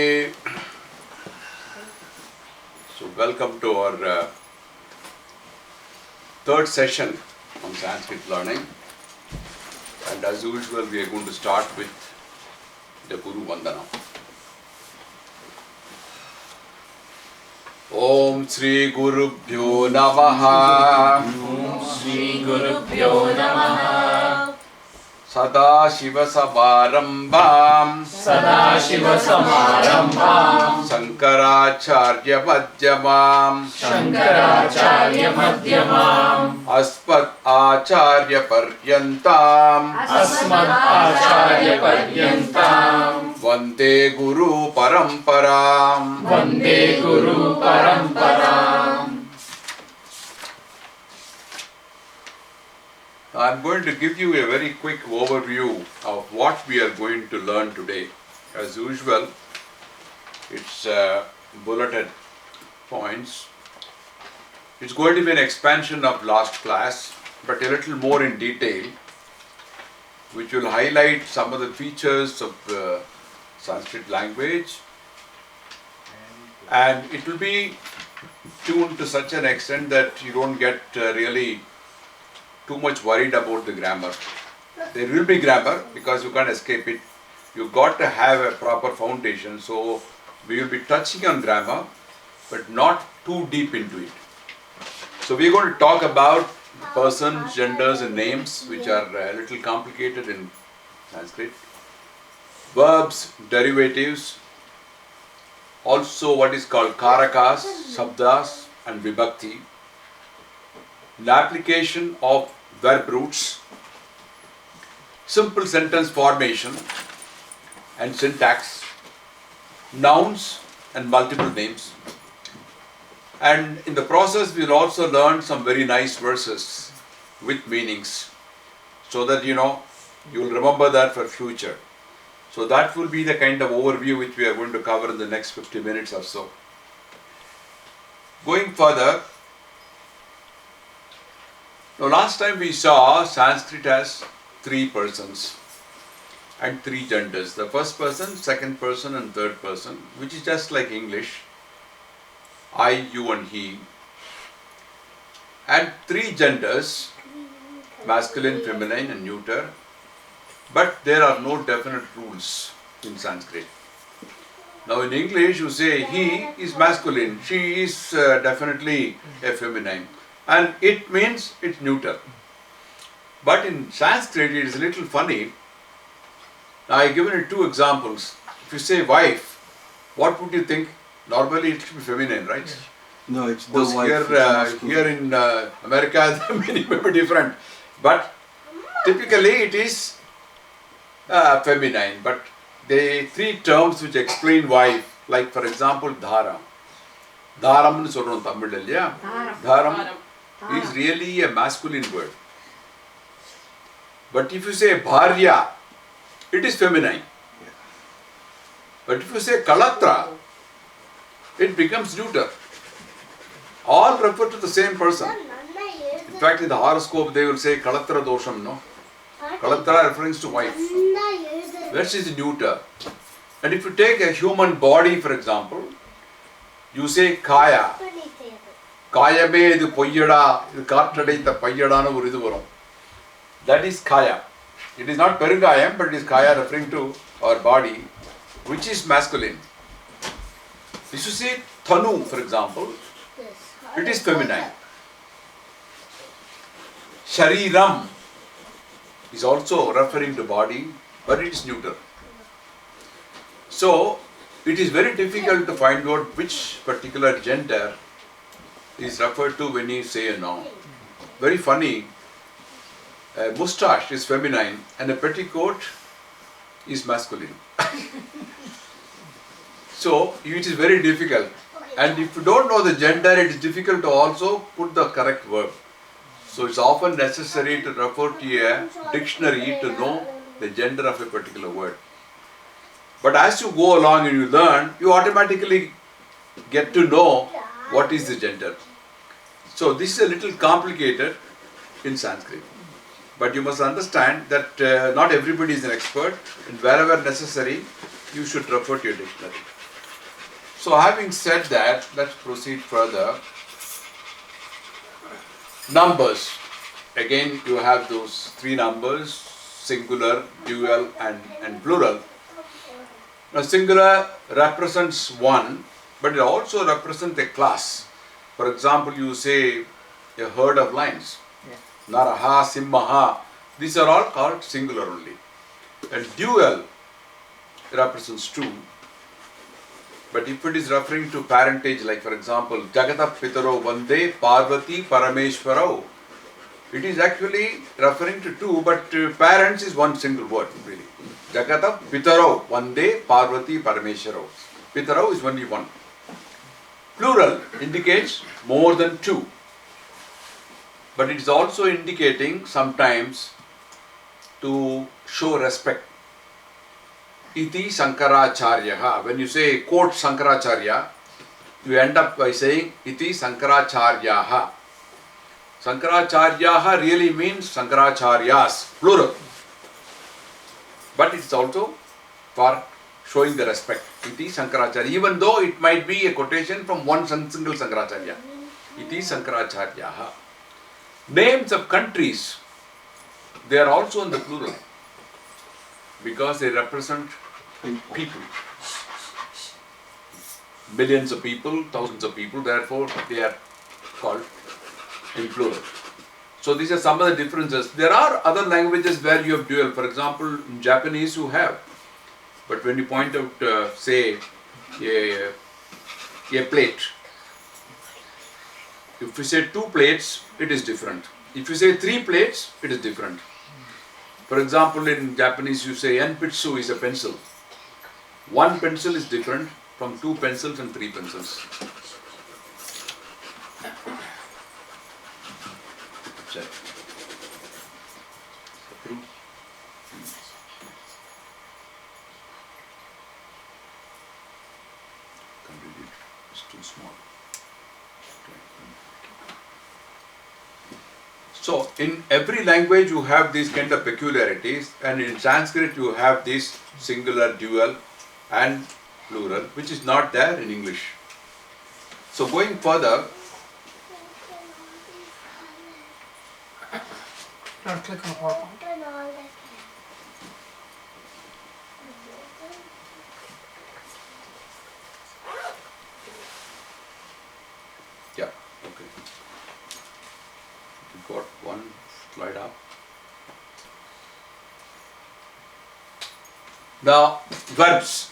So welcome to our third session on Sanskrit learning, and as usual we are going to start with the Guru Vandana. Om Sri Gurubhyo Namaha. Om Sri Gurubhyo Namaha. Sada Shiva Samarambham Sadashiva Samarambham Sankaracharya Madhyamam Shankaracharya Madhyamam Aspat Acharya Paryantam Asmad Acharya Paryantam Vande Guru Paramparam. Vande Guru Paramparam. I'm going to give you a very quick overview of what we are going to learn today. As usual, it's bulleted points. It's going to be an expansion of last class, but a little more in detail, which will highlight some of the features of Sanskrit language, and it will be tuned to such an extent that you don't get really too much worried about the grammar. There will be grammar because you can't escape it. You've got to have a proper foundation. So we will be touching on grammar, but not too deep into it. So we're going to talk about persons, genders and names, which are a little complicated in Sanskrit. Verbs, derivatives, also what is called Karakas, Sabdas and Vibhakti. The application of verb roots, simple sentence formation and syntax, nouns and multiple names. And in the process we will also learn some very nice verses with meanings, so that you will remember that for future. So that will be the kind of overview which we are going to cover in the next 50 minutes or so. Going further, now, last time we saw Sanskrit has three persons and three genders. The first person, second person and third person, which is just like English, I, you and he. And three genders, masculine, feminine and neuter. But there are no definite rules in Sanskrit. Now in English you say he is masculine, she is definitely a feminine. And it means it's neuter. But in Sanskrit it is a little funny. Now I have given you two examples. If you say wife, what would you think? Normally it should be feminine, right? No, it's the Because wife. here in America the meaning may be different. But typically it is feminine. But the three terms which explain wife, like for example dhara. Dharam nu solrom Tamil illaya. Dharam is really a masculine word. But if you say bharya, it is feminine. But if you say kalatra, it becomes neuter. All refer to the same person. In fact, in the horoscope they will say kalatra dosham, no? Kalatra refers to wife. Which is neuter. And if you take a human body, for example, you say kaya. Kayame idu poyyada, idu kaatradaitta payyadanu oru idu varum. That is kaya. It is not perugayam, but it is kaya referring to our body, which is masculine. If you say thanu, for example, it is feminine. Shariram is also referring to body, but it is neuter. So, it is very difficult to find out which particular gender is referred to when you say a noun. Very funny, a moustache is feminine and a petticoat is masculine. So, it is very difficult. And if you don't know the gender, it is difficult to also put the correct verb. So, it's often necessary to refer to a dictionary to know the gender of a particular word. But as you go along and you learn, you automatically get to know what is the gender. So this is a little complicated in Sanskrit. But you must understand that not everybody is an expert, and wherever necessary, you should refer to your dictionary. So having said that, let's proceed further. Numbers. Again, you have those three numbers, singular, dual and plural. Now singular represents one, but it also represents a class. For example, you say a herd of lions. Naraha, Simmaha. These are all called singular only. And dual represents two. But if it is referring to parentage, like for example, Jagata Pitaro Vande Parvati Parameshwarao, it is actually referring to two, but parents is one single word really. Jagata Pitaro Vande Parvati Parameshwarao. Pitaro is only one. Plural indicates more than two. But it is also indicating sometimes to show respect. Iti Sankaracharyaha. When you say quote Sankaracharya, you end up by saying Iti Sankaracharyaha. Sankaracharyaha really means Sankaracharyas, plural. But it's also for showing the respect. Iti Sankaracharya. Even though it might be a quotation from one single Sankaracharya. Iti Sankaracharyaha. Names of countries, they are also in the plural because they represent people. Millions of people, thousands of people, therefore they are called in plural. So these are some of the differences. There are other languages where you have dual. For example, in Japanese you have. But when you point out, say, a plate, if you say 2 plates, it is different. If you say 3 plates, it is different. For example, in Japanese you say enpitsu is a pencil. 1 pencil is different from 2 pencils and 3 pencils. Check. It's too small. So in every language you have these kind of peculiarities, and in Sanskrit you have this singular, dual and plural, which is not there in English. So going further, Click on PowerPoint. yeah, okay. You got one slide up. Now, verbs.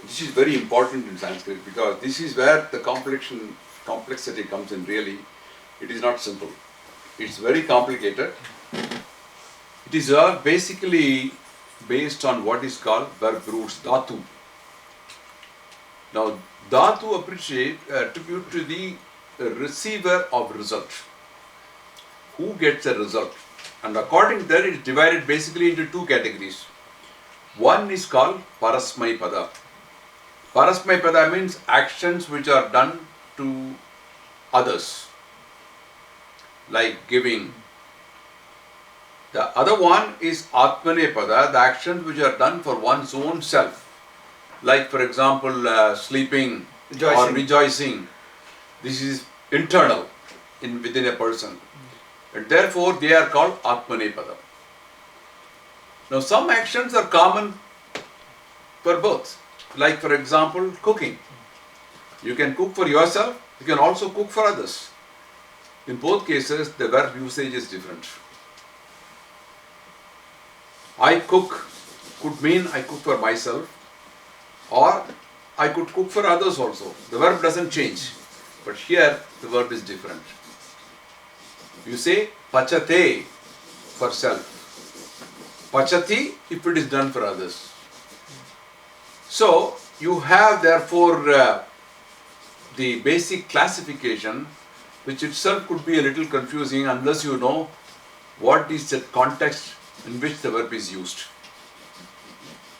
This is very important in Sanskrit because this is where the complexity comes in really. It is not simple. It's very complicated. It is basically based on what is called verb roots, dhatu. Now, dhatu attribute to the receiver of result. Who gets a result? And according to that, it is divided basically into 2 categories. One is called parasmai pada. Parasmai pada means actions which are done to others, like giving. The other one is atmane pada, the actions which are done for one's own self, like for example sleeping or rejoicing. This is internal within a person, and therefore they are called atmane pada. Now some actions are common for both, like for example cooking. You can cook for yourself, you can also cook for others. In both cases the verb usage is different. I cook could mean I cook for myself, or I could cook for others also. The verb doesn't change, but here the verb is different. You say pachate for self, pachati if it is done for others. So you have therefore the basic classification, which itself could be a little confusing unless you know what is the context in which the verb is used.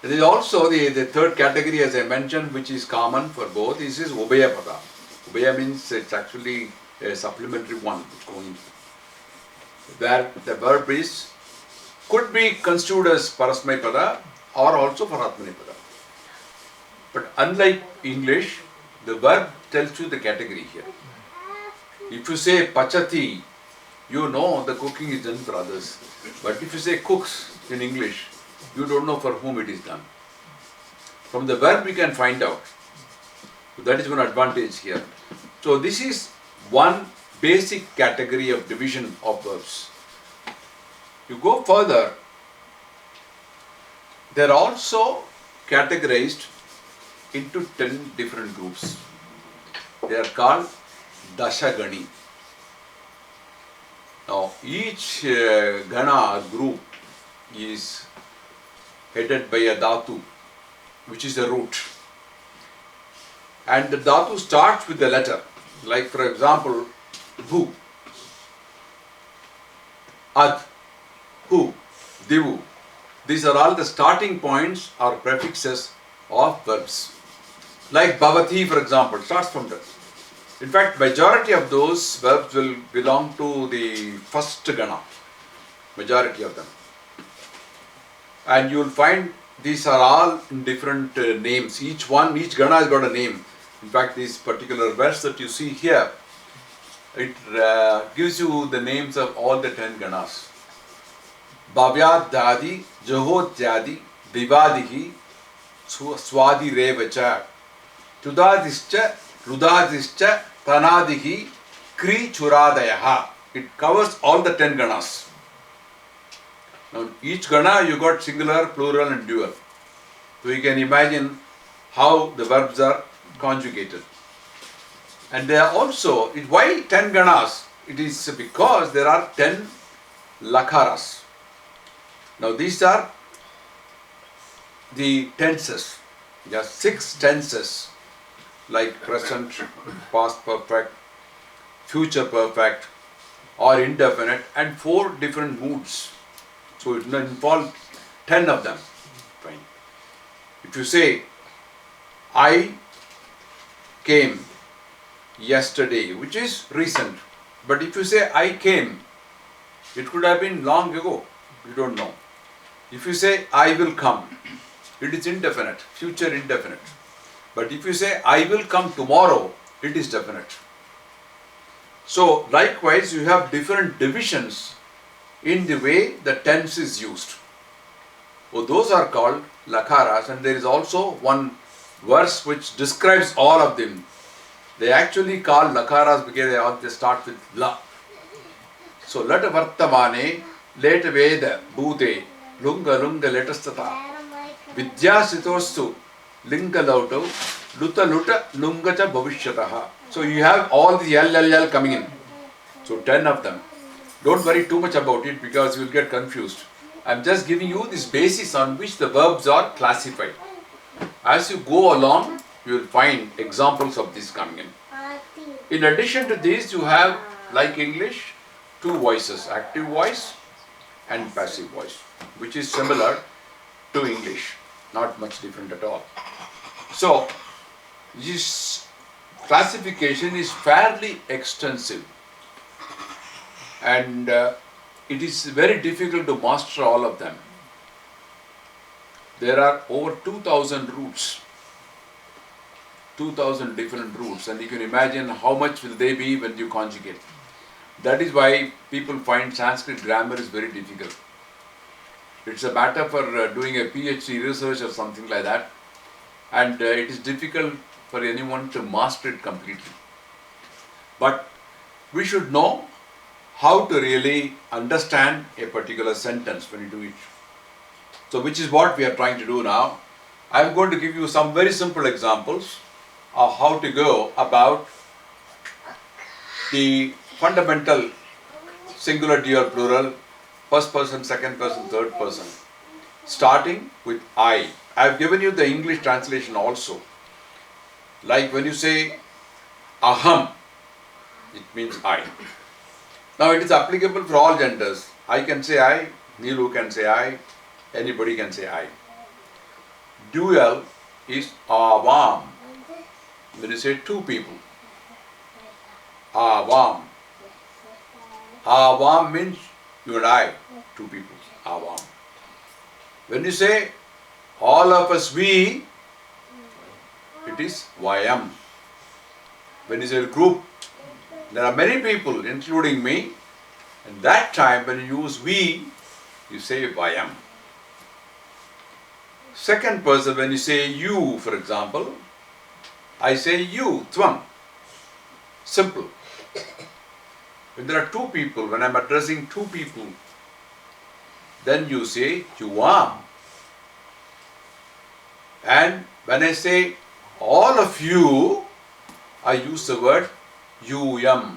There is also the third category, as I mentioned, which is common for both. This is ubhaya pada. Ubhaya means it's actually a supplementary one, where the verb could be construed as parasmai pada or also for atmane pada. But unlike English, the verb tells you the category here. If you say pachati, you know the cooking is done for others. But if you say cooks in English, you don't know for whom it is done. From the verb we can find out. So that is one advantage here. So this is one basic category of division of verbs. You go further, they are also categorized into 10 different groups. They are called Dashagani. Now each Gana group is headed by a Dhatu, which is a root. And the Dhatu starts with the letter. Like for example, Bhu, Ad, Hu, Divu. These are all the starting points or prefixes of verbs. Like Bhavati, for example, starts from that. In fact, majority of those verbs will belong to the first Gana. Majority of them. And you will find these are all in different names. Each Gana has got a name. In fact, this particular verse that you see here, it gives you the names of all the 10 Ganas. Bhavyadhadi, Jahodhyadi, Vivadihi, Swadi Revacha, Chudadischa, Rudadischa, Tanadihi, Kri Churadayaha. It covers all the 10 Ganas. Now, each Gana you got singular, plural and dual. So you can imagine how the verbs are conjugated. And they are also, why 10 Ganas? It is because there are 10 Lakaras. Now these are the tenses. There are 6 tenses like present, past perfect, future perfect or indefinite, and 4 different moods. So it involves 10 of them. Fine. If you say, I came yesterday, which is recent. But if you say, I came, it could have been long ago. You don't know. If you say, I will come, it is indefinite, future indefinite. But if you say, I will come tomorrow, it is definite. So likewise, you have different divisions in the way the tense is used. Oh, those are called lakaras, and there is also one verse which describes all of them. They actually call lakaras because they start with la. So lat vartamane, let veda, bhute, lunga lunga letastata, vidya sitostu, linga lauto, luta luta lungacha bhavishyataha. So you have all the L coming in. So 10 of them. Don't worry too much about it because you will get confused. I am just giving you this basis on which the verbs are classified. As you go along, you will find examples of this coming in. In addition to this, you have, like English, 2 voices, active voice and passive voice, which is similar to English, not much different at all. So, this classification is fairly extensive, and it is very difficult to master all of them. There are over 2000 roots, 2000 different roots, and you can imagine how much will they be when you conjugate. That is why people find Sanskrit grammar is very difficult. It's a matter for doing a PhD research or something like that, and it is difficult for anyone to master it completely. But we should know how to really understand a particular sentence when you do it. So which is what we are trying to do now. I am going to give you some very simple examples of how to go about the fundamental singular, dual, plural, first person, second person, third person, starting with I. I have given you the English translation also. Like when you say aham, it means I. Now it is applicable for all genders. I can say I, Neelu can say I, anybody can say I. Dual is avam. When you say 2 people, avam. Avam means you and I, 2 people, avam. When you say all of us we, it is vayam. When you say group, there are many people, including me, and that time when you use we, you say vayam. Second person, when you say you, for example, I say you, tvam. Simple. When there are two people, when I'm addressing two people, then you say yuam. And when I say all of you, I use the word yuyam.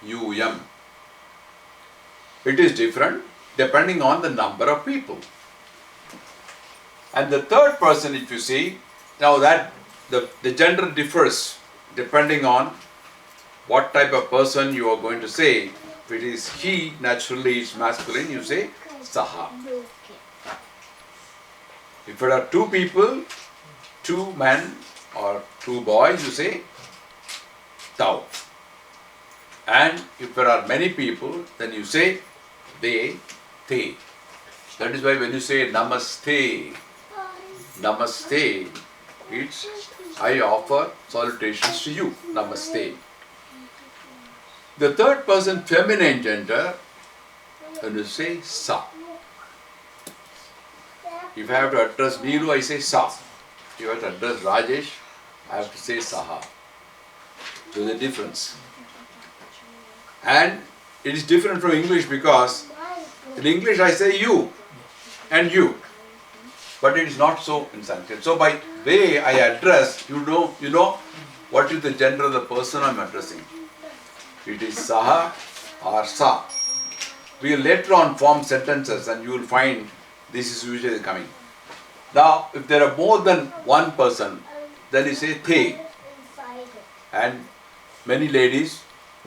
Yuyam. It is different depending on the number of people. And the third person, if you see, now that the gender differs depending on what type of person you are going to say. If it is he, naturally it's masculine, you say saha. If there are two people, two men or two boys, you say tau. And if there are many people, then you say they, they. That is why when you say namaste, namaste, it's I offer salutations to you, namaste. The third person, feminine gender, when you say sa. If I have to address Neelu, I say sa. If I have to address Rajesh, I have to say saha. So the difference. And it is different from English because in English I say you and you. But it is not so in Sanskrit. So by way I address, you know what is the gender of the person I am addressing. It is saha or sa. We will later on form sentences and you will find this is usually coming. Now, if there are more than one person, then you say the. And many ladies,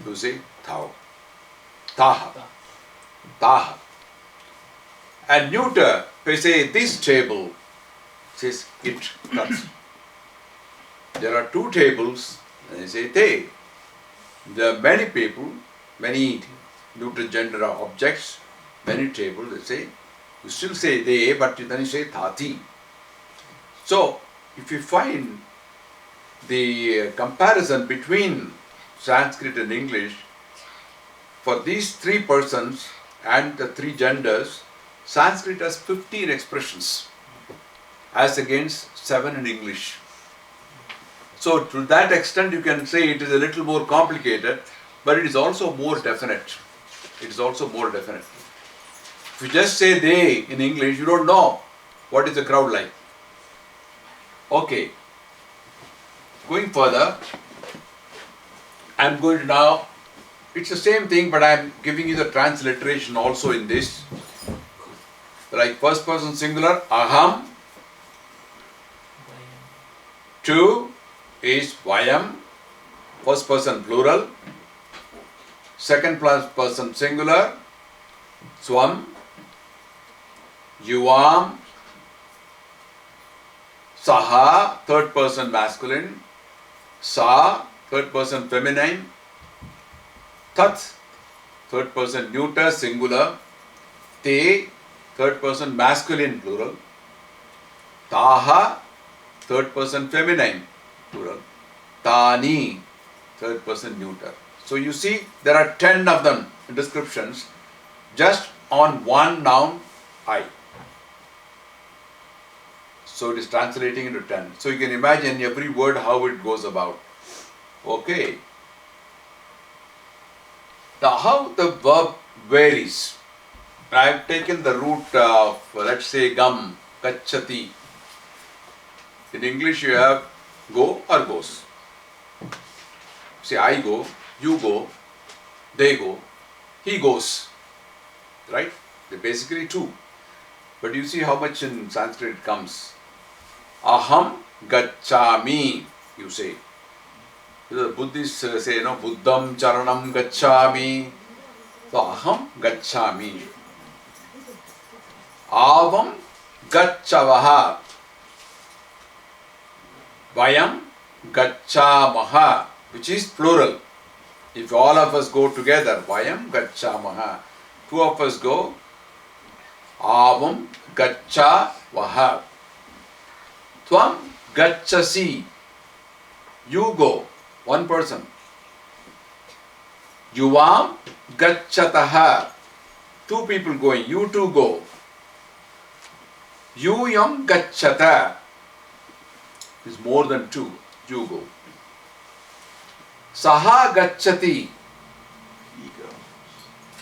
you say thou. Taha. Taha. And neuter, if I say this table, it says it cuts. There are two tables, and they say they. There are many people, many neuter gender objects, many tables, they say, you still say they, but then you say thati. So, if you find the comparison between Sanskrit and English, for these three persons and the three genders, Sanskrit has 15 expressions as against 7 in English. So to that extent you can say it is a little more complicated, but it is also more definite. It is also more definite. If you just say they in English, you don't know what is the crowd like. Okay. Going further, I am going to now, it's the same thing, but I am giving you the transliteration also in this. Like first person singular, aham. 2 is vayam, first person plural. Second person singular, swam. Yuvam. Saha, third person masculine. Sa, third person feminine. Tat, third person neuter singular. Te, third person masculine plural. Taha, third person feminine plural. Tani, third person neuter. So you see there are 10 of them in descriptions just on one noun I. So it is translating into 10. So you can imagine every word how it goes about. Okay. Now how the verb varies. I have taken the root of, let's say, gam, gacchati. In English you have go or goes. Say I go, you go, they go, he goes. Right? They're basically two. But you see how much in Sanskrit it comes. Aham gacchami, you say. The Buddhists say, Buddham charanam gacchami. So aham gacchami. Avam gacchavaha. Vayam gacchamaha, which is plural. If all of us go together, vayam gacchamaha. Two of us go, avam gacchavaha. Tvam Gachasi. You go. One person. Yuvam gachataha. Two people going. You two go. Yuyam gachata. Is more than two. You go. Saha gachati.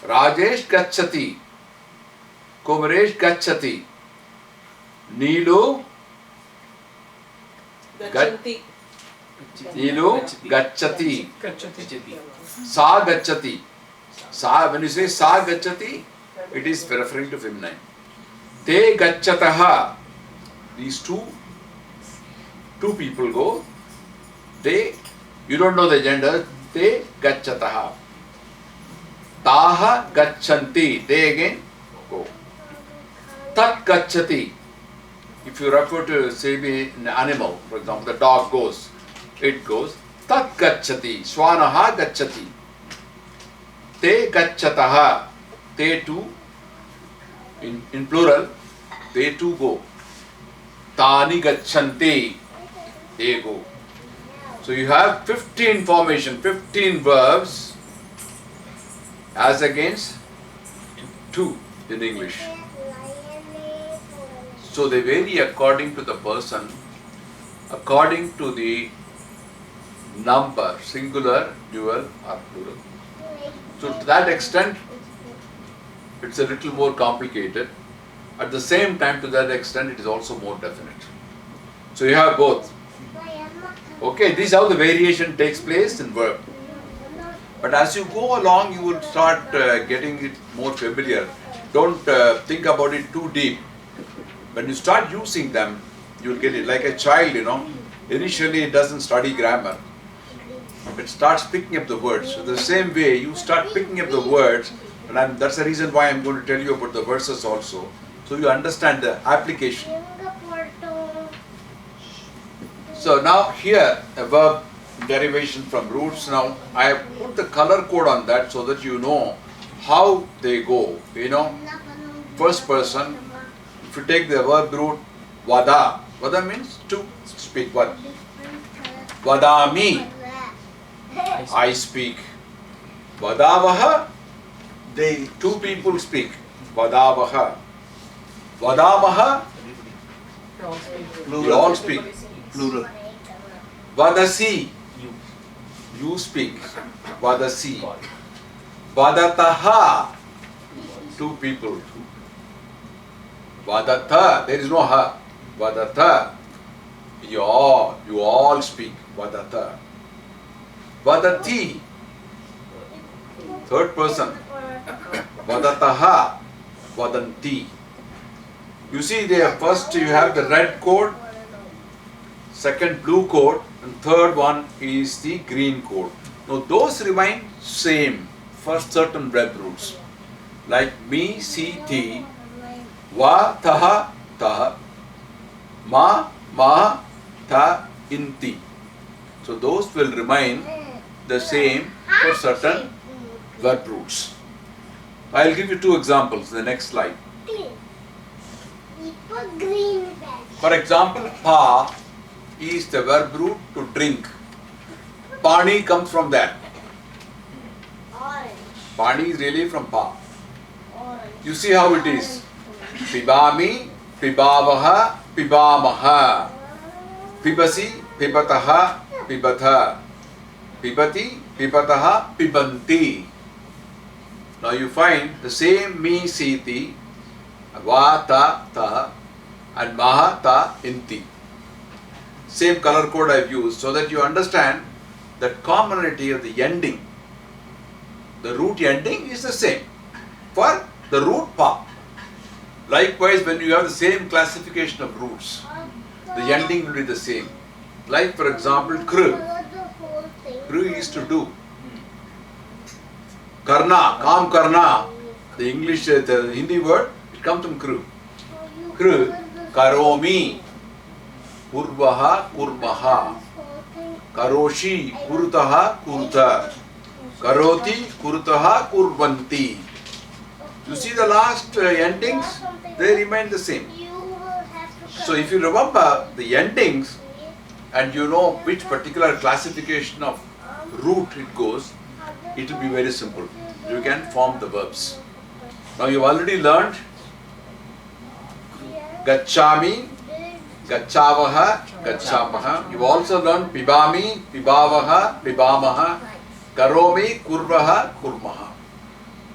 Rajesh gachati. Kumaresh gachati. Neelu Gachanti. Gachati. Gachati. Sa gachati. Sa, when you say sa gachati, it is referring to feminine. Te gachataha. These two people go. They, you don't know the gender. Te gachataha. Taha gachanti. They again go. Tat gachati. If you refer to, say, an animal, for example, the dog goes, it goes. Tat gachati. Swanaha gachati. Te gachataha. Te two, in plural, they two go. Tani gachanti. They go. So you have 15 formation, 15 verbs as against 2 in English. So they vary according to the person, according to the number, singular, dual or plural. So to that extent, it's a little more complicated. At the same time, to that extent, it is also more definite. So you have both. Okay, this is how the variation takes place in verb. But as you go along, you will start getting it more familiar. Don't think about it too deep. When you start using them, you will get it. Like a child, initially it doesn't study grammar. It starts picking up the words. So the same way, you start picking up the words, and that's the reason why I'm going to tell you about the verses also. So you understand the application. So now here, a verb derivation from roots. Now I have put the color code on that so that you know how they go. First person, if you take the verb root vada, vada means to speak. What? Vadami, I speak. Vadavaha, they two people speak. Vadavaha. Vadamaha, we all speak. Plural. Vadasi, you speak. Vadasi. Vadataha, two people. Vadata, there is no ha. Vadata, you all speak. Vadata. Vadati, third person. Vadataha, vadanti. You see there, first you have the red code, second blue code, and third one is the green code. Now those remain same for certain verb roots. Like me, si, ti, va, taha, taha, ma, ma, ta, inti. So those will remain the same for certain verb roots. I'll give you two examples in the next slide. For example, pa is the verb root to drink. Pani comes from that. Pani is really from pa. You see how it is. Pibami, pibavaha, pibamaha. Pibasi, pibataha, pibatha. Pibati, pibataha, pibanti. Now you find the same me, siti, va, ta, ta, and maha, ta, inti. Same color code I've used so that you understand that commonality of the ending. The root ending is the same for the root pa. Likewise, when you have the same classification of roots, the ending will be the same. Like for example, kru. Kru is to do. Karna, kam karna. The English, the Hindi word, it comes from kru. Kru, karomi. Purvaha, kurmaha. Karoshi, kurtaha, kurta. Karoti, kurtaha, kurvanti. You see the last endings, they remain the same. So if you remember the endings, and you know which particular classification of root it goes, it will be very simple. You can form the verbs. Now you've already learned Gacchami, Gacchavaha, Gacchamaha. You've also learned Pibami, Pibavaha, Pibamaha, Karomi, Kurvaha, Kurmaha.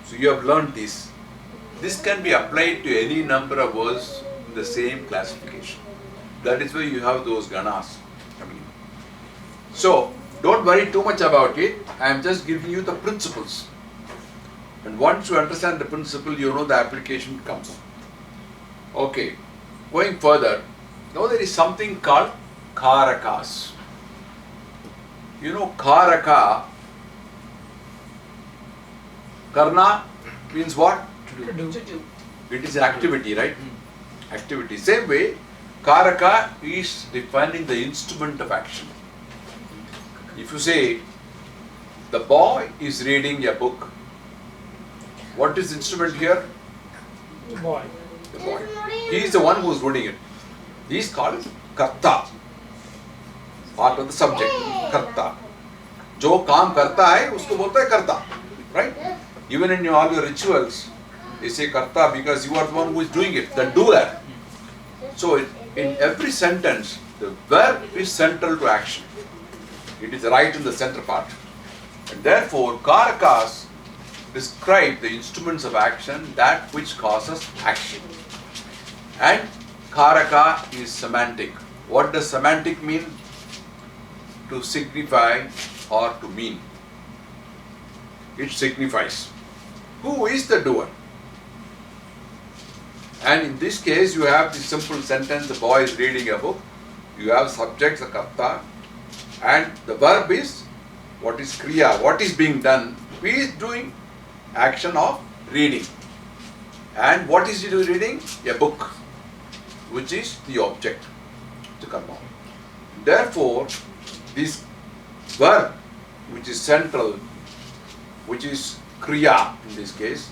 So you have learned this. This can be applied to any number of words in the same classification. That is why you have those ganas. So don't worry too much about it. I am just giving you the principles. And once you understand the principle, you know the application comes. Okay, going further, now there is something called Karakas. You know Karaka, Karna means what? To do. It is an activity, right? Activity. Same way, Karaka is defining the instrument of action. If you say, the boy is reading a book, what is the instrument here? The boy. The boy. He is the one who is reading it. He is called Karta. Part of the subject. Karta. जो काम करता है उसको बोलता है कर्ता. Right? Even in all your rituals, they say karta because you are the one who is doing it, the doer. So in every sentence, the verb is central to action. It is right in the center part. And therefore, Karakas describe the instruments of action, that which causes action. And Karaka is semantic. What does semantic mean? To signify or to mean. It signifies. Who is the doer? And in this case, you have the simple sentence, the boy is reading a book. You have subject, the karta, and the verb is what is kriya, what is being done. He is doing action of reading. And what is he doing reading? A book, which is the object, the karma. Therefore, this verb, which is central, which is kriya in this case,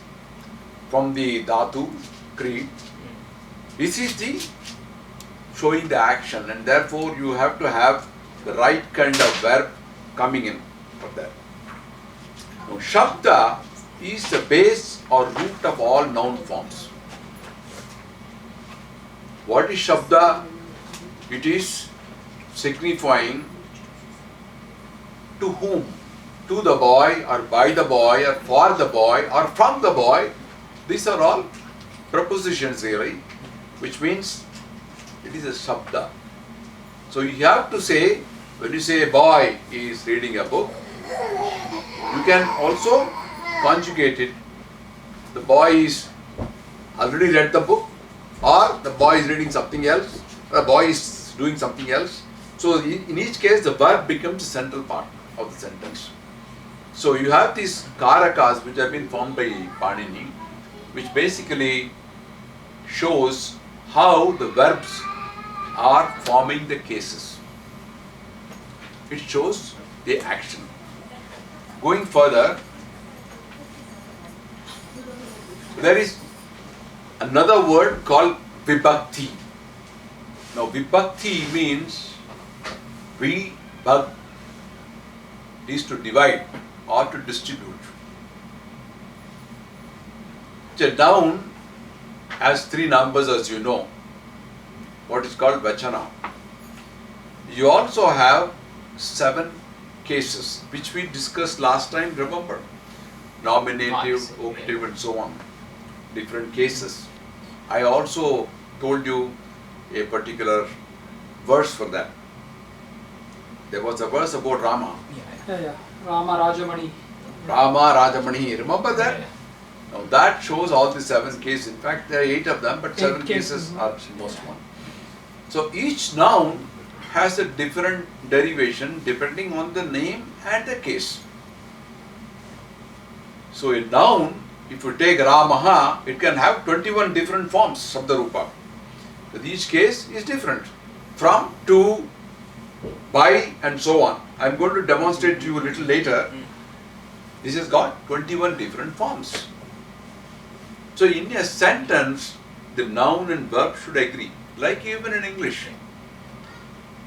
from the dhatu, kri, this is the showing the action, and therefore you have to have the right kind of verb coming in for that. Now, Shabda is the base or root of all noun forms. What is Shabda? It is signifying to whom? To the boy, or by the boy, or for the boy, or from the boy. These are all prepositions really, which means it is a Shabda. So you have to say, when you say a boy is reading a book, you can also conjugate it. The boy is already read the book, or the boy is reading something else, or the boy is doing something else. So in each case, the verb becomes the central part of the sentence. So you have these Karakas which have been formed by Panini, which basically shows how the verbs are forming the cases. It shows the action. Going further, there is another word called Vibhakti. Now Vibhakti means Vibhakti is to divide or to distribute. A noun has three numbers, as you know, what is called vachana. You also have 7 cases which we discussed last time, remember? Nominative, vocative and so on. Different cases. I also told you a particular verse for that. There was a verse about Rama. Yeah. Rama Rajamani. Rama Rajamani, remember that? Now that shows all the 7 cases. In fact, there are 8 of them, but 7 cases are most one. So each noun has a different derivation depending on the name and the case. So a noun, if you take Ramaha, it can have 21 different forms, Sabdarupa. But each case is different. From, to, by and so on. I am going to demonstrate to you a little later. This has got 21 different forms. So in a sentence, the noun and verb should agree. Like even in English.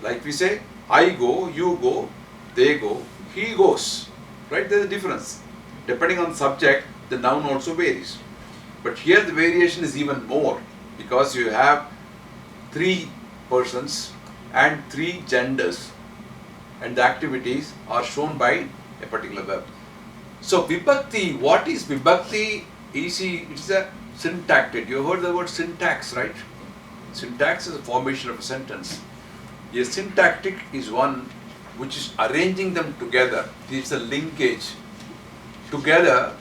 Like we say, I go, you go, they go, he goes. Right? There is a difference. Depending on the subject, the noun also varies. But here the variation is even more because you have 3 persons and 3 genders, and the activities are shown by a particular verb. So vibhakti, what is vibhakti? It's a syntactic. You heard the word syntax, right? Syntax is a formation of a sentence. A syntactic is one which is arranging them together. It's a linkage together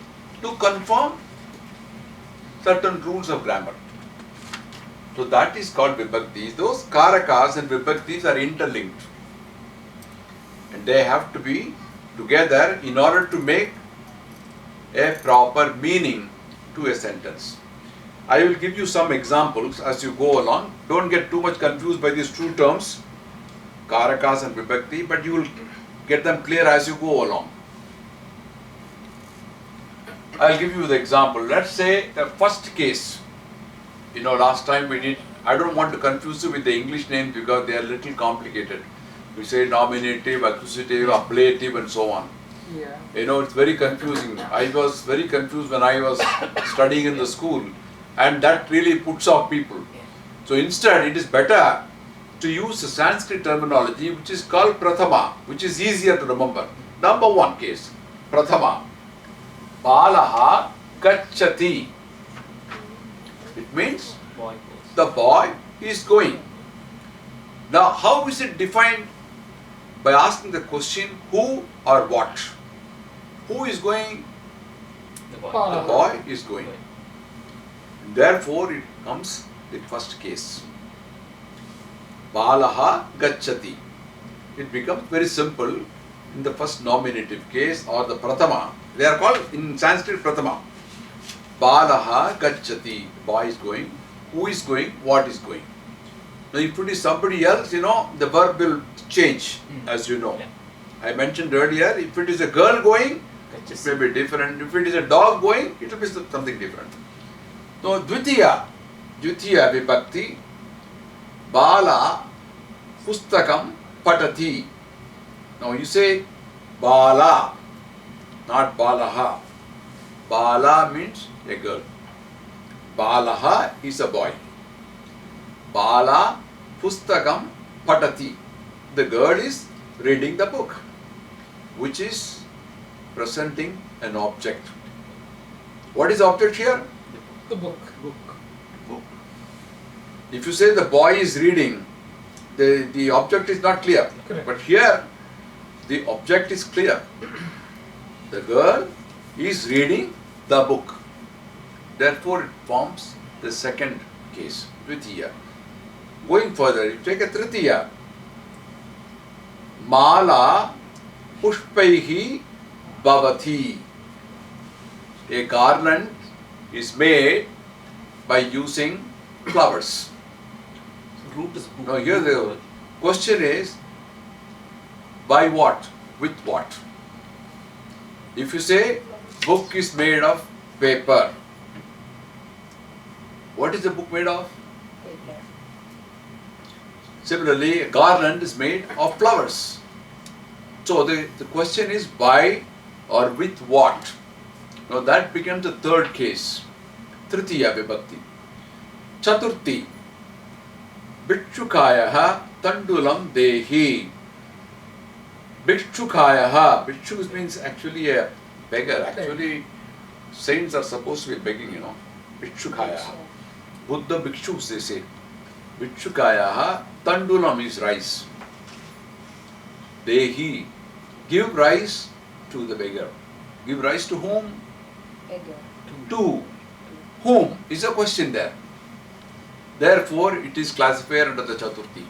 to confirm certain rules of grammar. So that is called vibhakti. Those karakas and vibhaktis are interlinked, and they have to be together in order to make a proper meaning to a sentence. I will give you some examples as you go along. Don't get too much confused by these 2 terms, karakas and vibhakti, but you will get them clear as you go along. I'll give you the example. Let's say the first case. Last time we did, I don't want to confuse you with the English names because they are a little complicated. We say nominative, accusative, ablative and so on. Yeah. It's very confusing. I was very confused when I was studying in the school, and that really puts off people. So instead, it is better to use the Sanskrit terminology which is called prathama, which is easier to remember. Number 1 case, prathama. Balaha gacchati. It means the boy is going. Now, how is it defined? By asking the question who or what. Who is going? The boy is going. Therefore, it comes the first case. Balaha gacchati. It becomes very simple in the first nominative case or the prathama. They are called in Sanskrit prathama. Balaha gacchati. Boy is going. Who is going? What is going? Now, if it is somebody else, the verb will change, as you know. I mentioned earlier, if it is a girl going, it may be different. If it is a dog going, it will be something different. So, dvitiya vibhakti, bala pustakam patati. Now, you say bala, not balaha. Bala means a girl. Balaha is a boy. Bala pustakam patati. The girl is reading the book, which is presenting an object. What is object here? The book. Book. If you say the boy is reading, the object is not clear. Correct. But here, the object is clear. The girl is reading the book. Therefore, it forms the second case, dvitiya. Going further, you take a tritiya. Mala pushpaihi bhavati. A garland is made by using flowers. Root is book. Now here the question is, by what? With what? If you say book is made of paper, what is the book made of? Similarly, a garland is made of flowers. So the question is by or with what? Now that becomes the third case. Tritiya vibhakti. Chaturthi. Bhikshukayaha tandulam dehi. Bhikshukayaha. Bhikshu means actually a beggar. Actually, saints are supposed to be begging, Bhikshukayaha. Buddha bhikshus, they say. Bhikshukayaha tandulam is rice. Dehi. Give rice to the beggar. Give rice to whom? Beggar. To whom? Is a question there. Therefore, it is classified under the Chaturthi,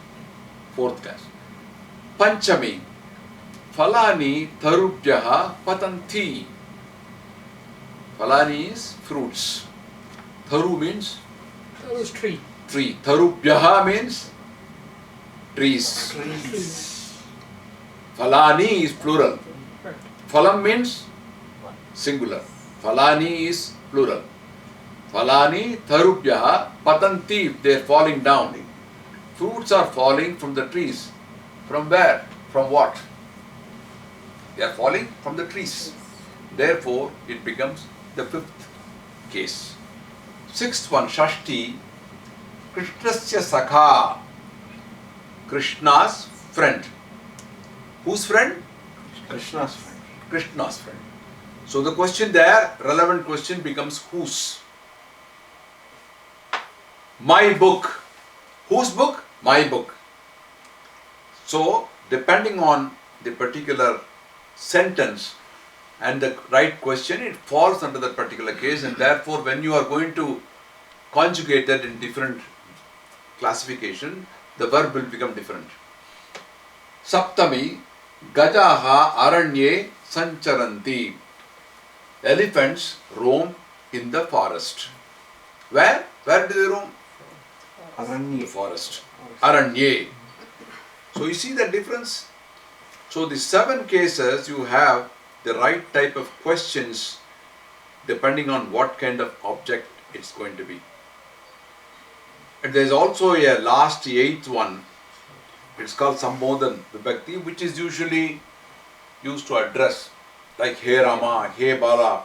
fourth class. Panchami. Falani tharubhyaha patanthi. Falani is fruits. Tharu means That was tree. tree. Tharubhyaha means trees. Falani is plural. Right. Phalam means singular. Falani is plural. Falani tharubhyaha patanti. They are falling down. Fruits are falling from the trees. From where? From what? They are falling from the trees. Therefore, it becomes the fifth case. Sixth one, Shashti, Krishnasya Sakha, Krishna's friend. Whose friend? Krishna's friend. Krishna's friend. So the question there, relevant question becomes whose? My book. Whose book? My book. So, depending on the particular sentence and the right question, it falls under that particular case, and therefore when you are going to conjugate that in different classification, the verb will become different. Saptami, Gajaha Aranye Sancharanti. Elephants roam in the forest. Where? Where do they roam? Aranye. The forest. Aranye. So you see the difference? So the 7 cases you have the right type of questions depending on what kind of object it's going to be. And there is also a last 8th one. It's called Sambodhan Vibhakti, which is usually used to address, like Hey Rama, Hey Bala.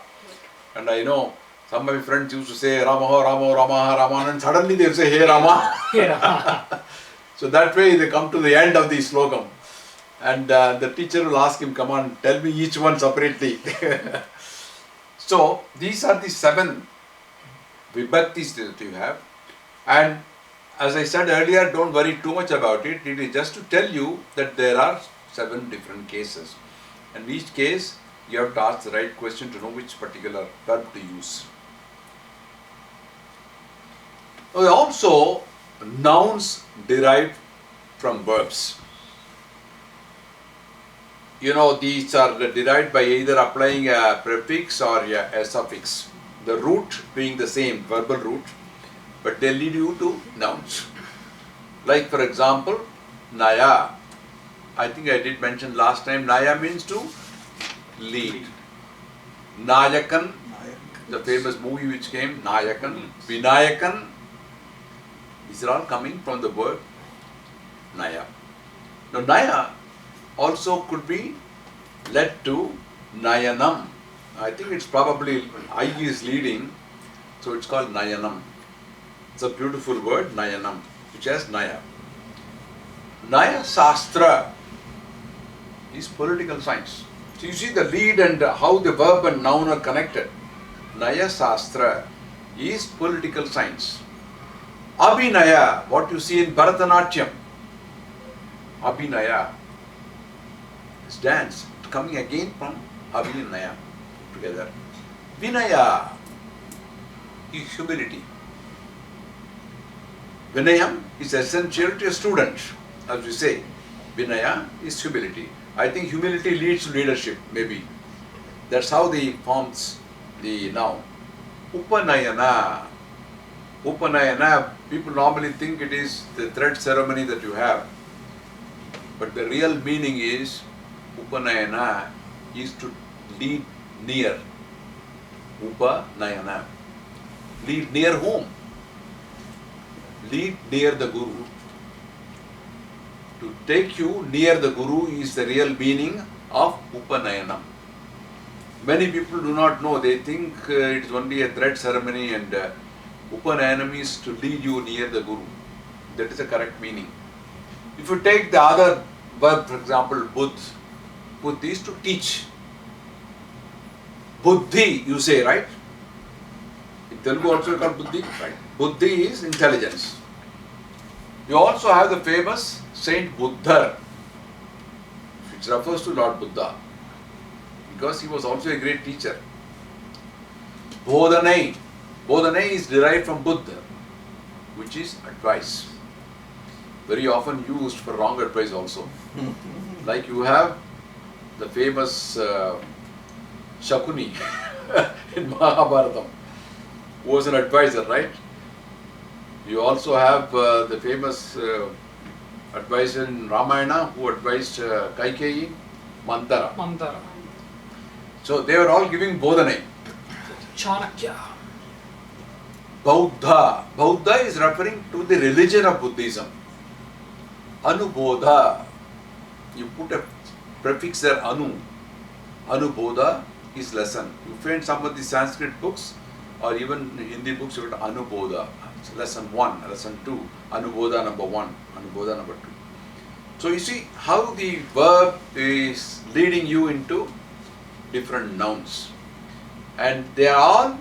And I know some of my friends used to say Rama, Rama, Rama, Rama, and suddenly they'll say Hey Rama. Yeah. So that way they come to the end of the slogam. And the teacher will ask him, come on, tell me each one separately. So these are the 7 Vibhaktis that you have. And as I said earlier, don't worry too much about it. It is just to tell you that there are 7 different cases. And each case, you have to ask the right question to know which particular verb to use. Also, nouns derived from verbs. You know, these are derived by either applying a prefix or a suffix. The root being the same, verbal root, but they lead you to nouns. Like for example, Naya. I think I did mention last time, Naya means to lead. Nayakan, the famous movie which came, Nayakan, Vinayakan, these are all coming from the word Naya. Now Naya also could be led to Nayanam. I think it's probably I is leading, so it's called Nayanam. It's a beautiful word, Nayanam, which has Naya. Naya Sastra is political science. So you see the lead and how the verb and noun are connected. Naya Sastra is political science. Abhinaya, what you see in Bharatanatyam. Abhinaya is dance, coming again from Abhinaya together. Vinaya is humility. Vinayam is essential to a student, as we say. Vinaya is humility. I think humility leads to leadership, maybe. That's how they forms the noun. Upanayana. Upanayana, people normally think it is the thread ceremony that you have. But the real meaning is, Upanayana is to lead near. Upanayana. Lead near whom? Lead near the Guru. To take you near the Guru is the real meaning of Upanayanam. Many people do not know, they think it is only a thread ceremony and Upanayanam is to lead you near the Guru. That is the correct meaning. If you take the other verb, for example, Buddh, Buddh is to teach. Buddhi, you say, right? In Telugu also called Buddhi, right? Buddhi is intelligence. You also have the famous Saint Buddha, which refers to Lord Buddha, because he was also a great teacher. Bodhanai. Bodhanai is derived from Buddha, which is advice. Very often used for wrong advice also. Like you have the famous Shakuni in Mahabharatam, who was an advisor, right? You also have the famous advisor in Ramayana who advised Kaikeyi, Mantara. Mantara. So they were all giving Bodhanai. Chanakya. Bauddha. Bauddha is referring to the religion of Buddhism. Anubodha. you put a prefix there, anu. Anubodha is lesson. You find some of the Sanskrit books or even Hindi books, you got Anubodha. It's lesson 1, lesson 2, Anubodha number 1, Anubodha number 2. So you see how the verb is leading you into different nouns. And they are all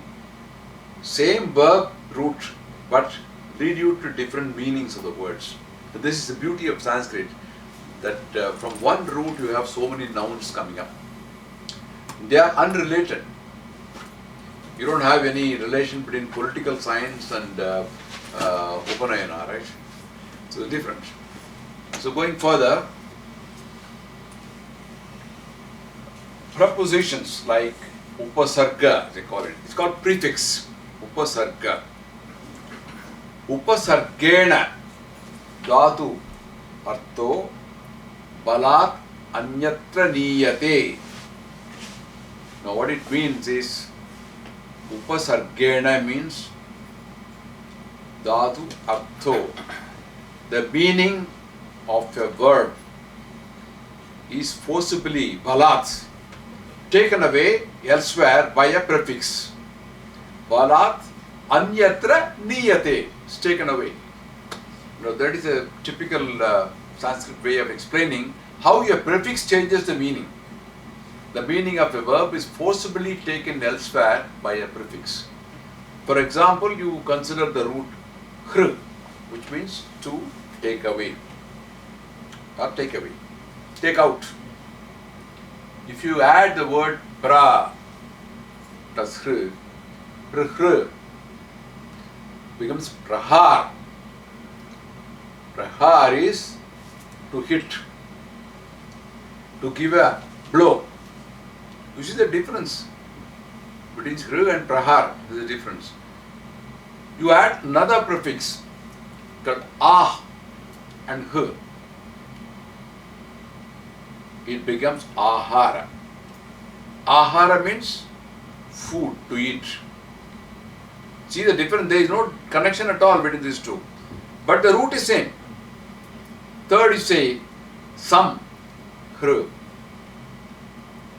same verb root, but lead you to different meanings of the words. So this is the beauty of Sanskrit, that from one root you have so many nouns coming up. They are unrelated. You don't have any relation between political science and Upanayana, right? So different. So going further, prepositions like upasarga, they call it. It's called prefix. Upasarga. Upasargena dhatu artho balat anyatra niyate. Now what it means is, upasargena means dhatu artho. The meaning of a verb is forcibly, balat, taken away elsewhere by a prefix. Balat anyatra niyate is taken away. Now that is a typical Sanskrit way of explaining how a prefix changes the meaning. The meaning of a verb is forcibly taken elsewhere by a prefix. For example, you consider the root hr, which means to take away. Not take away, take out. If you add the word pra plus hr, prahr becomes prahar. Prahar is to hit, to give a blow. You see the difference between hr and prahar. There is a difference. You add another prefix called ah and h. It becomes ahara. Ahara means food, to eat. See the difference? There is no connection at all between these two. But the root is same. Third you say sam, hr.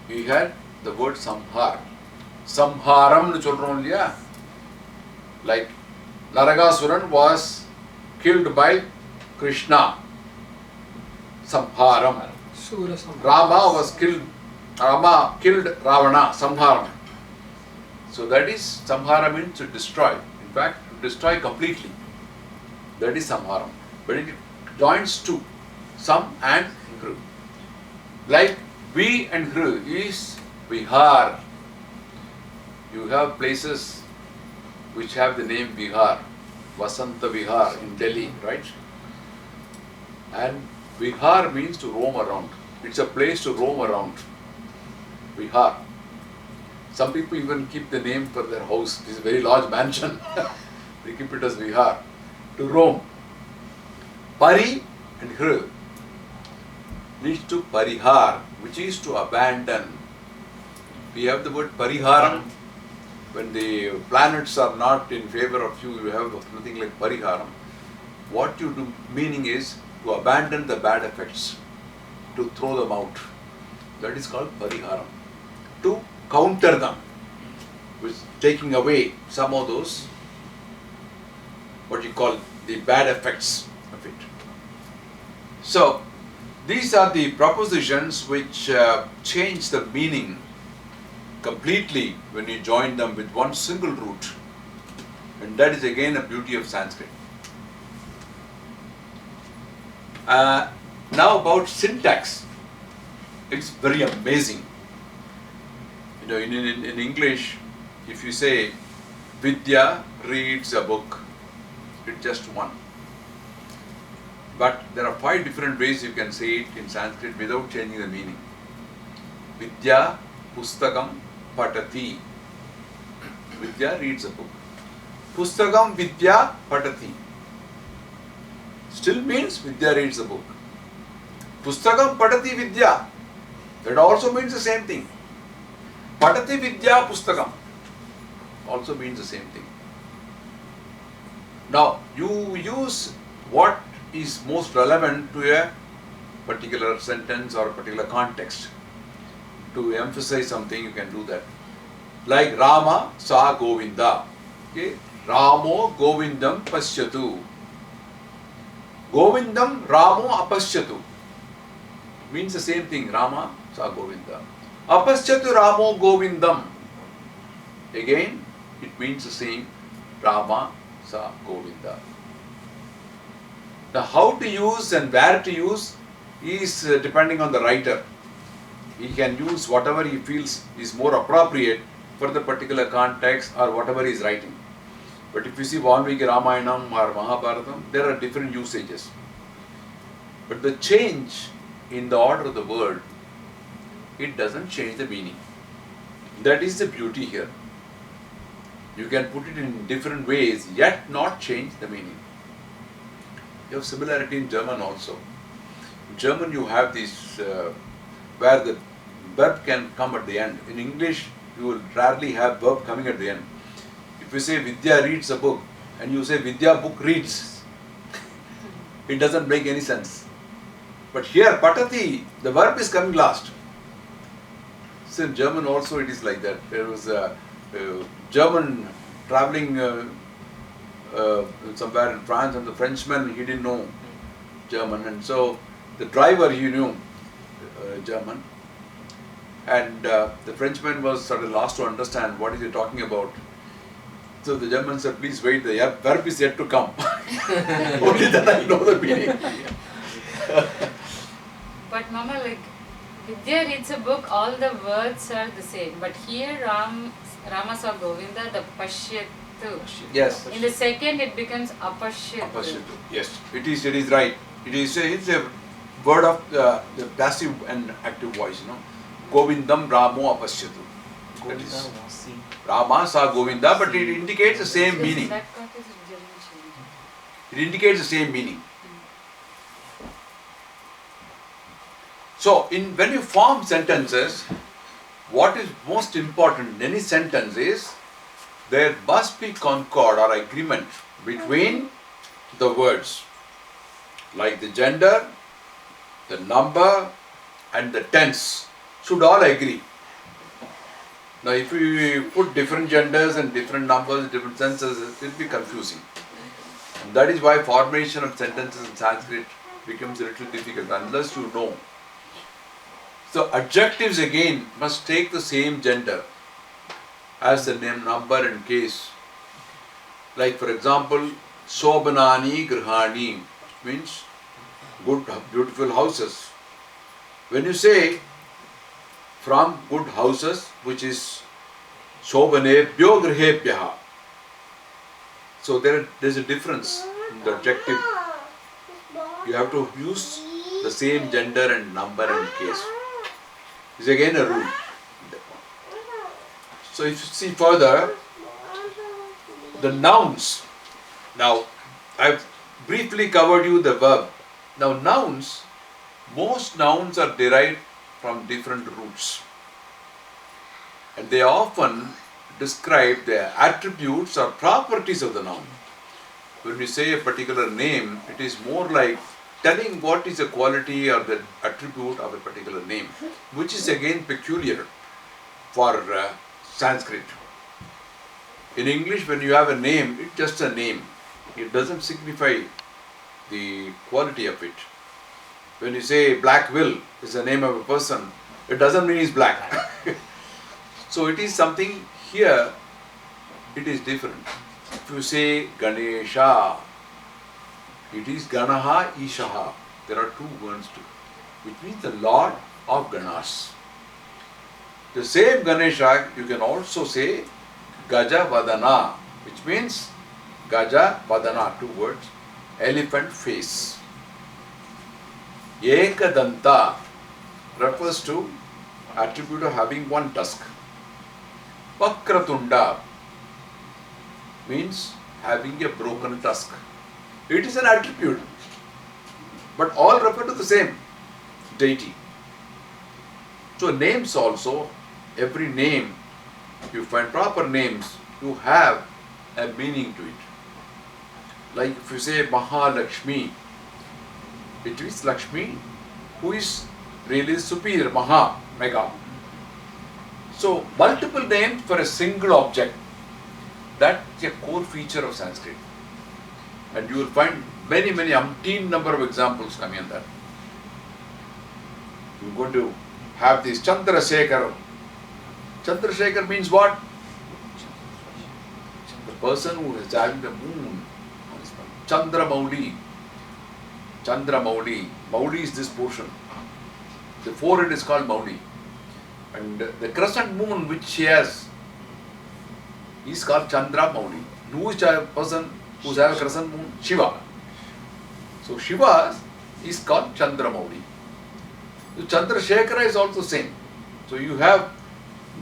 We had the word samhar. Samharam nu solron illaya. Like Naragasuran was killed by Krishna. Samharam. Sura Samhara. Rama killed Ravana, Samharam. So that is, Samhara means to destroy. In fact, to destroy completely. That is Samharam. But it joins two, Sam and Hr. Like Vi and Hr is Vihar. You have places which have the name Vihar, Vasanta Vihar in Delhi, right? And Vihar means to roam around. It's a place to roam around. Vihar. Some people even keep the name for their house. It is a very large mansion. They keep it as Vihar. To roam. Pari and Hr leads to Parihar, which is to abandon. We have the word Pariharam. When the planets are not in favor of you, you have nothing like Pariharam. What you do, meaning is to abandon the bad effects, to throw them out. That is called Pariharam. To counter them, which is taking away some of those, what you call the bad effects of it. So, these are the propositions which change the meaning completely when you join them with one single root. And that is again a beauty of Sanskrit. Now about syntax. It's very amazing. You know, in English, if you say Vidya reads a book, it's just one. But there are 5 different ways you can say it in Sanskrit without changing the meaning. Vidya pustakam patati. Vidya reads a book. Pustakam Vidya patati. Still means Vidya reads a book. Pustakam patati Vidya. That also means the same thing. Patati Vidya Pustakam also means the same thing. Now, you use what is most relevant to a particular sentence or a particular context. To emphasize something, you can do that. Like Rama sa Govinda. Okay? Ramo Govindam Pasyatu. Govindam Ramo Apasyatu. Means the same thing. Rama sa Govinda. Apasyatu Ramo Govindam. Again, it means the same. Rama sa Govinda. Now, how to use and where to use is depending on the writer. He can use whatever he feels is more appropriate for the particular context or whatever he is writing. But if you see Valmiki Ramayanam or Mahabharatam, there are different usages. But the change in the order of the word, it doesn't change the meaning. That is the beauty here. You can put it in different ways, yet not change the meaning. You have similarity in German also. In German you have this where the verb can come at the end. In English you will rarely have verb coming at the end. If you say Vidya reads a book and you say Vidya book reads, it doesn't make any sense. But here Patati, the verb is coming last. So in German also it is like that. There was a German traveling somewhere in France, and the Frenchman, he didn't know German, and so the driver, he knew German, and the Frenchman was sort of lost to understand what is he talking about. So the German said, please wait, the verb is yet to come. Only then I know the meaning. But Mama, like Vidya reads a book, all the words are the same. But here Rama saw Govinda, the Pashyatu. Yes. In the second it becomes Apashyatu. Apashyatu. Yes, it is right. It's a word of the passive and active voice, Govindam Ramo Apashyatu. That is Rama saw Govinda, but it indicates the same meaning. That part is German change. It indicates the same meaning. So, when you form sentences, what is most important in any sentence is there must be concord or agreement between the words, like the gender, the number, and the tense should all agree. Now, if we put different genders and different numbers, different tenses, it will be confusing. And that is why formation of sentences in Sanskrit becomes a little difficult unless you know. So, adjectives again must take the same gender as the name, number, and case. Like, for example, Sobhanani Grihani means good, beautiful houses. When you say from good houses, which is Sobhanebhyo Grihebhyaha, so there is a difference in the adjective. You have to use the same gender and number and case. This is again a rule. So if you see further, the nouns. Now, I've briefly covered you the verb. Now, nouns, most nouns are derived from different roots. And they often describe the attributes or properties of the noun. When we say a particular name, it is more like telling what is the quality or the attribute of a particular name, which is again peculiar for Sanskrit. In English, when you have a name, it's just a name. It doesn't signify the quality of it. When you say Black Will is the name of a person, it doesn't mean he's black. So it is something here, it is different. If you say Ganesha, it is Ganaha Ishaha. There are two words too, which means the Lord of Ganas. The same Ganesha, you can also say Gaja Vadana, which means Gaja Vadana, two words, elephant face. Ekadanta refers to attribute of having one tusk. Vakratunda means having a broken tusk. It is an attribute, but all refer to the same deity. So names also, every name, you find proper names, you have a meaning to it. Like if you say Mahalakshmi, it is Lakshmi who is really superior, Maha, Mega. So multiple names for a single object. That's a core feature of Sanskrit. And you will find many umpteen number of examples coming on that. You're going to have this Chandrasekhar. Chandrasekhar means what? The person who is having the moon. Chandra Mauli. Chandra Mauli. Mauli is this portion. The forehead is called Mauli. And the crescent moon which she has is called Chandra Mauli. Who is a person who has a crescent moon? Shiva. So Shiva is called Chandra Mauli. So Chandrasekhara is also same. So you have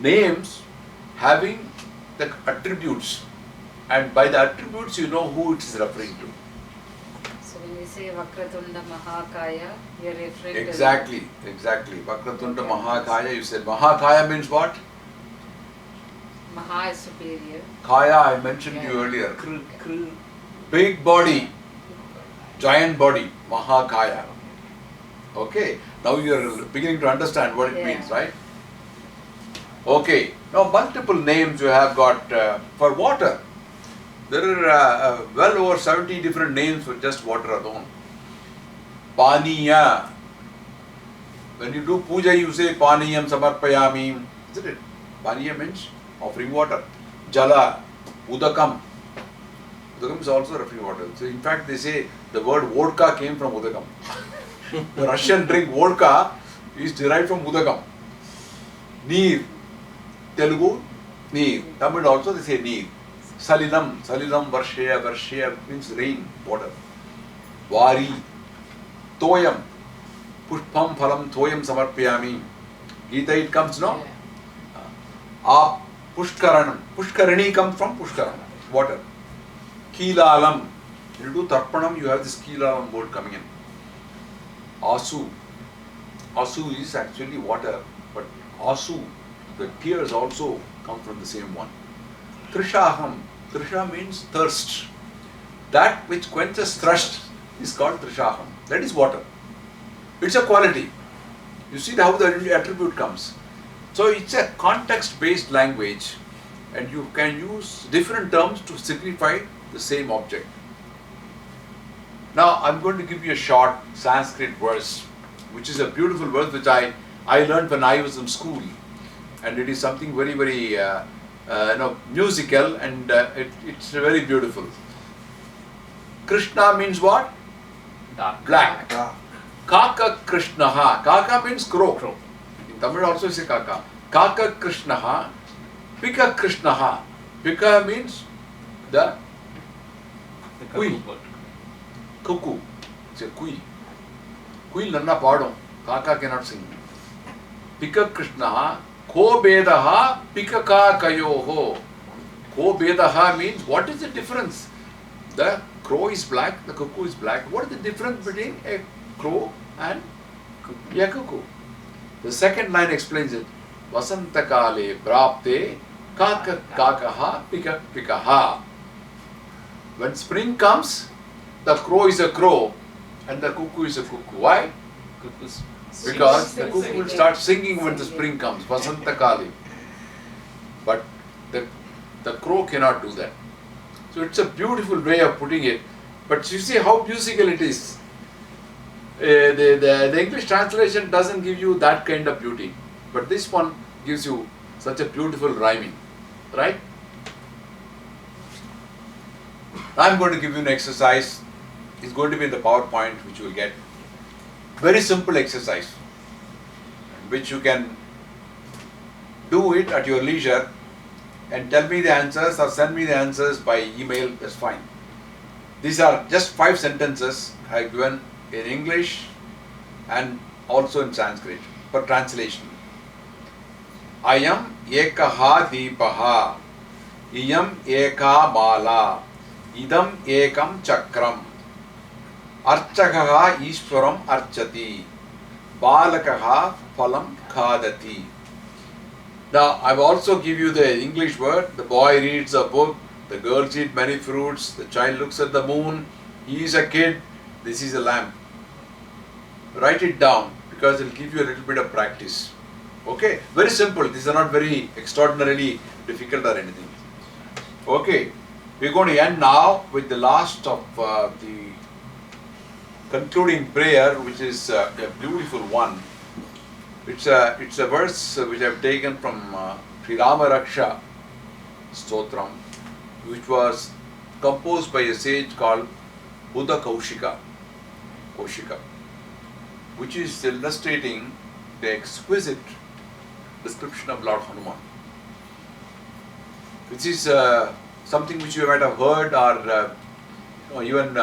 names having the attributes, and by the attributes you know who it is referring to. So when you say Vakratunda Mahakaya, you are referring to Exactly. Vakratunda Mahakaya, you said Mahakaya means what? Maha is superior. Kaya I mentioned you earlier. Big body, giant body, Mahakaya. Okay, now you are beginning to understand what it means, right? Okay, now multiple names you have got for water. There are well over 70 different names for just water alone. Paniya. When you do puja, you say Paniyam Samarpayami. Isn't it? Paniya means offering water. Jala, Udakam. Udakam is also referring water. So in fact, they say the word vodka came from Udakam. The Russian drink vodka is derived from Udakam. Neer. Telugu, Neer. Tamil also they say Neer. Salinam. Salinam Varshaya. Varshaya means rain, water. Vari. Toyam. Pushpam Phalam Toyam Samarpayami. Gita it comes, no? Aap. Pushkaranam. Pushkarani comes from Pushkaranam. Water. Keelalam. When you do Tarpanam, you have this Keelalam word coming in. Asu. Asu is actually water, but Asu, the tears also come from the same one. Trishaham. Trisha means thirst. That which quenches thirst is called Trishaham. That is water. It's a quality. You see how the attribute comes. So it's a context-based language, and you can use different terms to signify the same object. Now I'm going to give you a short Sanskrit verse, which is a beautiful verse which I learned when I was in school, and it is something very musical, and it's very beautiful. Krishna means what? Dark. Black. Ah, Kaka Krishnaha. Kaka means crow. In Tamil also say Kaka. Kaka Krishnaha. Pika Krishnaha. Pika means the kui. Cuckoo. It's a kui. Kui nanna paadum. Kaka cannot sing. Pika Krishnaha. Ko bedaha pikaka kayoho. Ko bedaha means what is the difference? The crow is black, the cuckoo is black. What is the difference between a crow and a cuckoo? The second line explains it. Vasantakale prapte kaka kakaha pika pikaha. When spring comes, the crow is a crow and the cuckoo is a cuckoo. Why? Because the cuckoo will start singing when the spring comes. Vasantakale. But the crow cannot do that. So it's a beautiful way of putting it. But you see how musical it is. The English translation doesn't give you that kind of beauty. But this one gives you such a beautiful rhyming. Right? I'm going to give you an exercise. It's going to be in the PowerPoint, which you will get. Very simple exercise, which you can do it at your leisure and tell me the answers or send me the answers by email. That's fine. These are just 5 sentences I have given in English and also in Sanskrit for translation. Ayam ekaha deepaha. Iyam eka mala. Idam ekam chakram. Archakaha Ishwaram archati. Balakaha phalam khadati. Now I will also give you the English word. The boy reads a book. The girls eat many fruits. The child looks at the moon. He is a kid. This is a lamp. Write it down. because it will give you a little bit of practice. Okay, very simple. These are not very extraordinarily difficult or anything. Okay, we're going to end now with the last of the concluding prayer, which is a beautiful one. It's a verse which I've taken from Sri Rama Raksha Stotram, which was composed by a sage called Buddha Kaushika, which is illustrating the exquisite description of Lord Hanuman. Which is something which you might have heard or even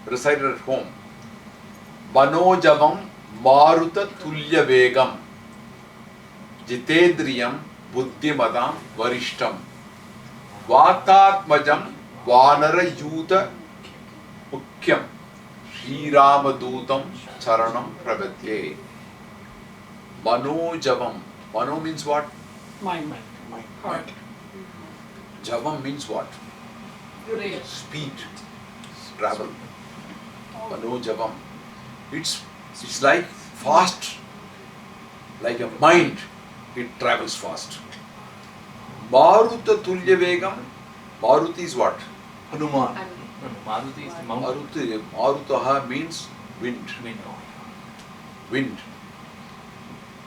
recited at home. Manojavam Maruta Tulya Vegam Jitendriyam Buddhimadam Varishtam Vatatmajam Vanara Yuta Mukyam Sri Ramadutam Charanam Prabhatye. Manojavam. Mano means what? Mind. Heart. Javam means what? Brain. Speed, travel. Manojavam. It's like fast, like a mind, it travels fast. Maruta Tulya Vegam. Maruti is what? Hanuman. Maruti is the mountain. Marutaha means wind. Wind.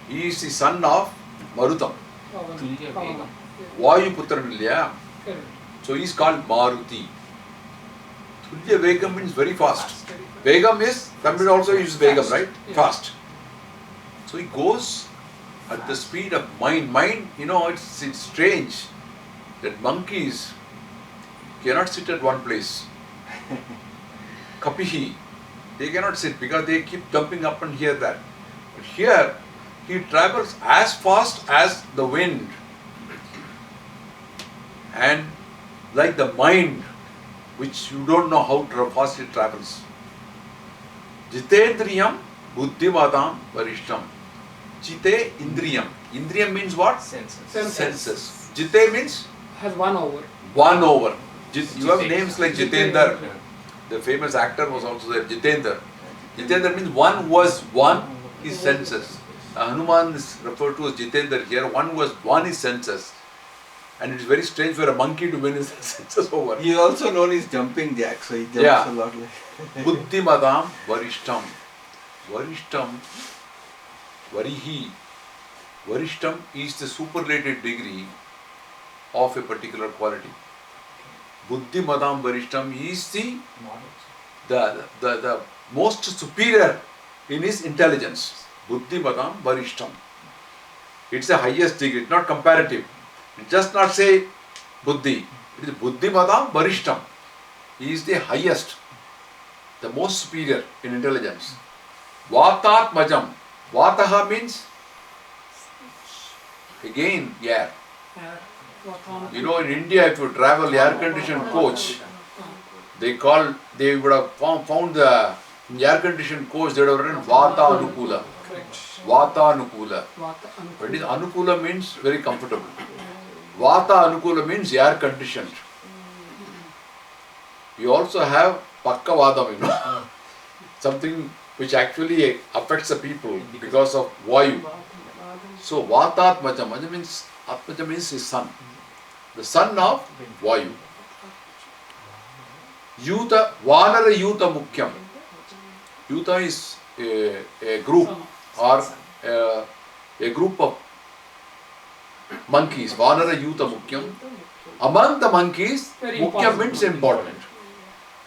He is the son of Marutam. Tulya Vegam. Vayuputran illaya. Correct. So he is called Maruti. Tulya Vegam means very fast. Vegam is, Tamil also uses Vegam, right? Yeah. Fast. So he goes at the speed of mind. Mind, it's strange that monkeys cannot sit at one place. Kapihi, they cannot sit because they keep jumping up and here that. But here, he travels as fast as the wind. And like the mind, which you don't know how fast it travels. Jitendriyam Buddhimadam Varishtam. Jite Indriyam. Indriyam means what? Senses. Senses. Jite means Has 1 over. 1 over. You have Jite. names like Jitendra. The famous actor was also there. Jitendra. Jitendra means one was one his senses. Hanuman is referred to as Jitendra here. One was one his senses. And it is very strange for a monkey to win his senses over. He is also known as jumping jack, so he jumps Yeah. a lot. Like Buddhimadam Varishtam. Varishtam, Varihi. Varishtam is the superlative degree of a particular quality. Buddhimadam Varishtam is the most superior in his intelligence. Buddhimadam Varishtam. It's the highest degree, it's not comparative. It just not say Buddhi. It is Buddhimadam Varishtam. He is the highest, the most superior in intelligence. Vatatmajam. Vataha means again air. In India, if you travel air-conditioned coach, they would have found the air-conditioned coach, they would have written Vata Anukula. Vata Anukula. But it is Anukula means very comfortable. Vata Anukula means air-conditioned. You also have Pakkavadam, something which actually affects the people because of Vayu. So Vatatmajam, Atmajam means his son. The son of Vayu. Yuta, Vanara Yuta Mukyam. Yuta is a group or a group of monkeys. Vanara Yuta Mukyam. Among the monkeys, Very Mukyam important. means important.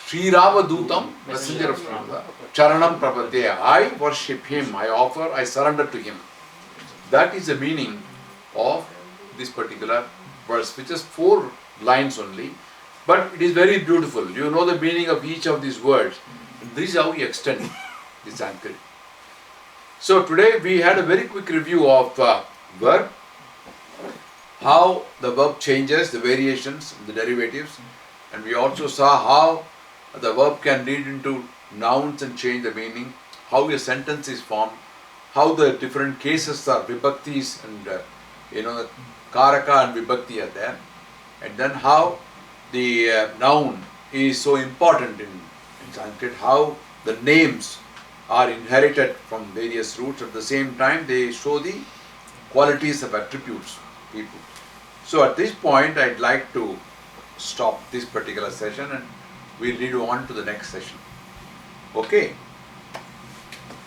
Sri Ramadutam, messenger of Rama, Charanam Prabhatya. I worship him, I surrender to him. That is the meaning of this particular verse, which is 4 lines only, but it is very beautiful. You know the meaning of each of these words. This is how we extend the Sanskrit. So today we had a very quick review of verb, how the verb changes, the variations, the derivatives, and we also saw how the verb can lead into nouns and change the meaning, how a sentence is formed, how the different cases are vibhaktis and Karaka and Vibhakti are there, and then how the noun is so important in Sanskrit, how the names are inherited from various roots. At the same time, they show the qualities of attributes, people. So at this point, I'd like to stop this particular session and we'll lead on to the next session. Okay?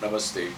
Namaste.